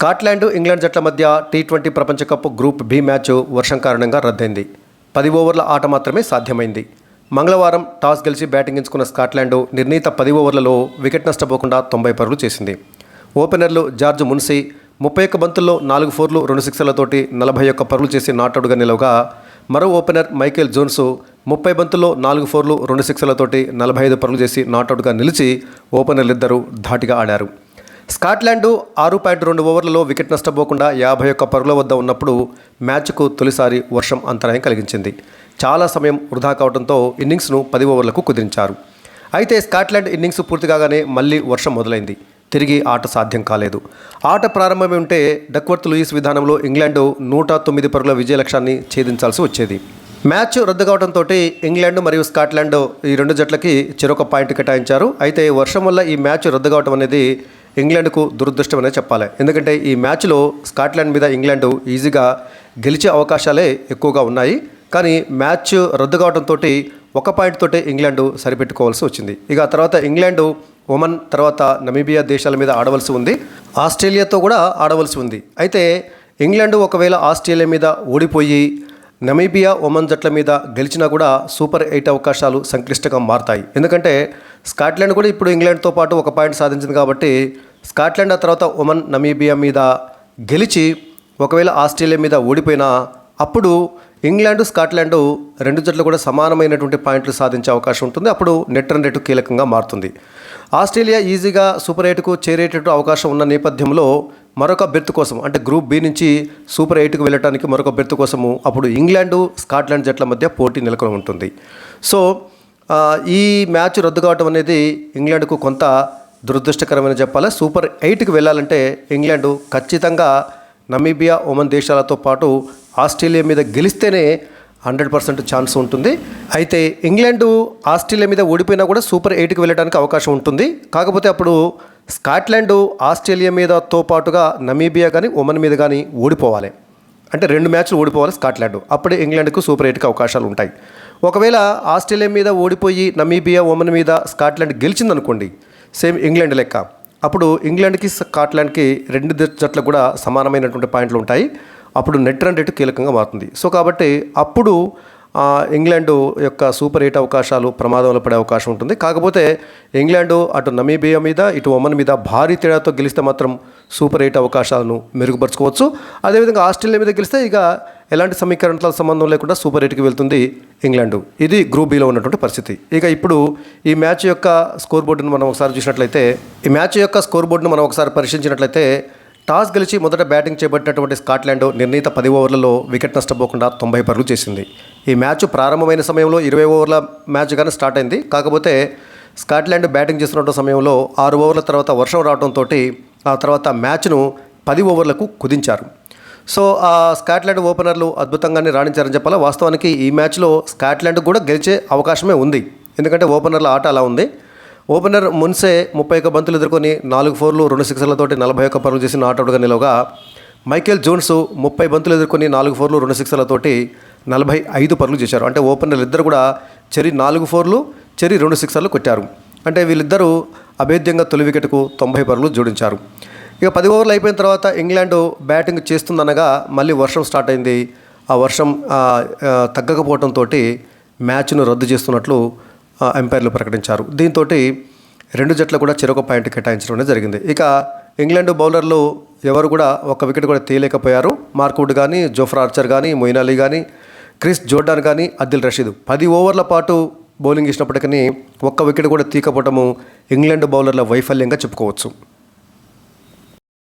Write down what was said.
Scotland, England జట్ల మధ్య T20 ప్రపంచ కప్ గ్రూప్ బి మ్యాచ్ వర్షం కారణంగా రద్దయింది. 10 ఓవర్ల ఆట మాత్రమే సాధ్యమైంది. మంగళవారం టాస్ గెలిచి బ్యాటింగ్ ఎంచుకున్న స్కాట్లాండ్ నిర్ణీత 10 ఓవర్లలో వికెట్ నష్టపోకుండా 90 పరుగులు చేసింది. ఓపెనర్లు జార్జ్ మున్సీ 31 బంతుల్లో 4 ఫోర్లు 2 సిక్సర్లతోటి 41 పరుగులు చేసి నాటౌట్గా నిలవగా, మరో ఓపెనర్ మైకేల్ జోన్స్ 30 బంతుల్లో 4 ఫోర్లు 2 సిక్సర్లతోటి 45 పరుగులు చేసి నాటౌట్గా నిలిచి ఓపెనర్లిద్దరూ ధాటిగా ఆడారు. స్కాట్లాండ్ 6.2 ఓవర్లలో వికెట్ నష్టపోకుండా 51 పరుగుల వద్ద ఉన్నప్పుడు మ్యాచ్కు తొలిసారి వర్షం అంతరాయం కలిగించింది. చాలా సమయం వృధా కావడంతో ఇన్నింగ్స్ను 10 ఓవర్లకు కుదించారు. అయితే స్కాట్లాండ్ ఇన్నింగ్స్ పూర్తి కాగానే మళ్లీ వర్షం మొదలైంది. తిరిగి ఆట సాధ్యం కాలేదు. ఆట ప్రారంభమై ఉంటే డక్వర్త్ లూయిస్ విధానంలో ఇంగ్లాండ్ 109 పరుగుల విజయ లక్ష్యాన్ని ఛేదించాల్సి వచ్చేది. మ్యాచ్ రద్దు కావడంతో ఇంగ్లాండ్ మరియు స్కాట్లాండ్ ఈ రెండు జట్లకి చెరొక పాయింట్ కేటాయించారు. అయితే వర్షం వల్ల ఈ మ్యాచ్ రద్దు కావడం అనేది ఇంగ్లాండ్కు దురదృష్టమనే చెప్పాలి. ఎందుకంటే ఈ మ్యాచ్లో స్కాట్లాండ్ మీద ఇంగ్లాండ్ ఈజీగా గెలిచే అవకాశాలే ఎక్కువగా ఉన్నాయి. కానీ మ్యాచ్ రద్దు కావడంతో 1 పాయింట్ తోటే ఇంగ్లాండ్ సరిపెట్టుకోవాల్సి వచ్చింది. ఇక తర్వాత ఇంగ్లాండ్, ఒమన్, తర్వాత నమీబియా దేశాల మీద ఆడవలసి ఉంది. ఆస్ట్రేలియాతో కూడా ఆడవలసి ఉంది. అయితే ఇంగ్లాండ్ ఒకవేళ ఆస్ట్రేలియా మీద ఓడిపోయి నమీబియా, ఒమన్ జట్ల మీద గెలిచినా కూడా సూపర్ 8 అవకాశాలు సంక్లిష్టంగా మారతాయి. ఎందుకంటే స్కాట్లాండ్ కూడా ఇప్పుడు ఇంగ్లాండ్తో పాటు 1 పాయింట్ సాధించింది కాబట్టి స్కాట్లాండ్ ఆ తర్వాత ఒమన్, నమీబియా మీద గెలిచి ఒకవేళ ఆస్ట్రేలియా మీద ఓడిపోయినా అప్పుడు ఇంగ్లాండ్, స్కాట్లాండ్ రెండు జట్లు కూడా సమానమైనటువంటి పాయింట్లు సాధించే అవకాశం ఉంటుంది. అప్పుడు నెట్ రన్ రేటు కీలకంగా మారుతుంది. ఆస్ట్రేలియా ఈజీగా సూపర్ 8కు చేరేటట్టు అవకాశం ఉన్న నేపథ్యంలో మరొక బెర్త్ కోసం, అంటే గ్రూప్ బి నుంచి సూపర్ 8కు వెళ్ళడానికి మరొక బెర్త్ కోసము అప్పుడు ఇంగ్లాండు, స్కాట్లాండ్ జట్ల మధ్య పోటీ నెలకొని ఉంటుంది. సో ఈ మ్యాచ్ రద్దు కావడం అనేది ఇంగ్లాండ్కు కొంత దురదృష్టకరమని చెప్పాలి. సూపర్ 8కి వెళ్ళాలంటే ఇంగ్లాండ్ ఖచ్చితంగా నమీబియా, ఒమన్ దేశాలతో పాటు ఆస్ట్రేలియా మీద గెలిస్తేనే 100% ఛాన్స్ ఉంటుంది. అయితే ఇంగ్లాండు ఆస్ట్రేలియా మీద ఓడిపోయినా కూడా సూపర్ 8కి వెళ్ళడానికి అవకాశం ఉంటుంది. కాకపోతే అప్పుడు స్కాట్లాండ్ ఆస్ట్రేలియా మీదతో పాటుగా నమీబియా కానీ ఒమన్ మీద కానీ ఓడిపోవాలి. అంటే 2 మ్యాచ్లు ఓడిపోవాలి స్కాట్లాండ్. అప్పుడే ఇంగ్లాండ్కు సూపర్ 8కి అవకాశాలు ఉంటాయి. ఒకవేళ ఆస్ట్రేలియా మీద ఓడిపోయి నమీబియా, ఒమన్ మీద స్కాట్లాండ్ గెలిచిందనుకోండి, సేమ్ ఇంగ్లాండ్ లెక్క, అప్పుడు ఇంగ్లాండ్కి స్కాట్లాండ్కి 2 జట్లకు కూడా సమానమైనటువంటి పాయింట్లు ఉంటాయి. అప్పుడు నెట్ రన్ రేటు కీలకంగా మారుతుంది. సో కాబట్టి అప్పుడు ఇంగ్లాండు యొక్క సూపర్ 8 అవకాశాలు ప్రమాదంలో పడే అవకాశం ఉంటుంది. కాకపోతే ఇంగ్లాండు అటు నమీబియా మీద, ఇటు ఒమన్ మీద భారీ తేడాతో గెలిస్తే మాత్రం సూపర్ 8 అవకాశాలను మెరుగుపరచుకోవచ్చు. అదేవిధంగా ఆస్ట్రేలియా మీద గెలిస్తే ఇక ఎలాంటి సమీకరణాల సంబంధం లేకుండా సూపర్ 8కి వెళ్తుంది ఇంగ్లాండు. ఇది గ్రూప్ బిలో ఉన్నటువంటి పరిస్థితి. ఇక ఇప్పుడు ఈ మ్యాచ్ యొక్క స్కోర్ బోర్డును మనం ఒకసారి పరిశీలించినట్లయితే టాస్ గెలిచి మొదట బ్యాటింగ్ చేపట్టినటువంటి స్కాట్లాండ్ నిర్ణీత 10 ఓవర్లలో వికెట్ నష్టపోకుండా 90 పరుగులు చేసింది. ఈ మ్యాచ్ ప్రారంభమైన సమయంలో 20 ఓవర్ల మ్యాచ్గానే స్టార్ట్ అయింది. కాకపోతే స్కాట్లాండ్ బ్యాటింగ్ చేస్తున్న సమయంలో 6 ఓవర్ల తర్వాత వర్షం రావడంతో ఆ తర్వాత మ్యాచ్ను 10 ఓవర్లకు కుదించారు. సో ఆ స్కాట్లాండ్ ఓపెనర్లు అద్భుతంగానే రాణించారని చెప్పాలి. వాస్తవానికి ఈ మ్యాచ్లో స్కాట్లాండ్ కూడా గెలిచే అవకాశమే ఉంది. ఎందుకంటే ఓపెనర్ల ఆట అలా ఉంది. ఓపెనర్ మున్సే 31 బంతులు ఎదుర్కొని 4 ఫోర్లు 2 సిక్సర్లతోటి 41 పరుగులు చేసి నాటౌట్గా నిలవగా, మైకేల్ జోన్స్ 30 బంతులు ఎదుర్కొని 4 ఫోర్లు 2 సిక్సర్లతోటి 45 పరుగులు చేశారు. అంటే ఓపెనర్లు ఇద్దరు కూడా చెరి 4 ఫోర్లు, చెరి 2 సిక్సర్లు కొట్టారు. అంటే వీళ్ళిద్దరూ అభేద్యంగా తొలి వికెట్కు 90 పరుగులు జోడించారు. ఇక 10 ఓవర్లు అయిపోయిన తర్వాత ఇంగ్లాండ్ బ్యాటింగ్ చేస్తుందనగా మళ్ళీ వర్షం స్టార్ట్ అయింది. ఆ వర్షం తగ్గకపోవడంతో మ్యాచ్ను రద్దు చేస్తున్నట్లు ఎంపైర్లు ప్రకటించారు. దీంతో 2 జట్లు కూడా చెరొక పాయింట్ కేటాయించడం జరిగింది. ఇక ఇంగ్లాండ్ బౌలర్లు ఎవరు కూడా 1 వికెట్ కూడా తీయలేకపోయారు. మార్క్వుడ్ కానీ, జోఫ్రా ఆర్చర్ కానీ, మొయిన్ అలీ కానీ, క్రిస్ జోర్డాన్ కానీ, అదిల్ రషీద్ 10 ఓవర్ల పాటు బౌలింగ్ ఇచ్చినప్పటికీ 1 వికెట్ కూడా తీయకపోవడము ఇంగ్లాండ్ బౌలర్ల వైఫల్యంగా చెప్పుకోవచ్చు.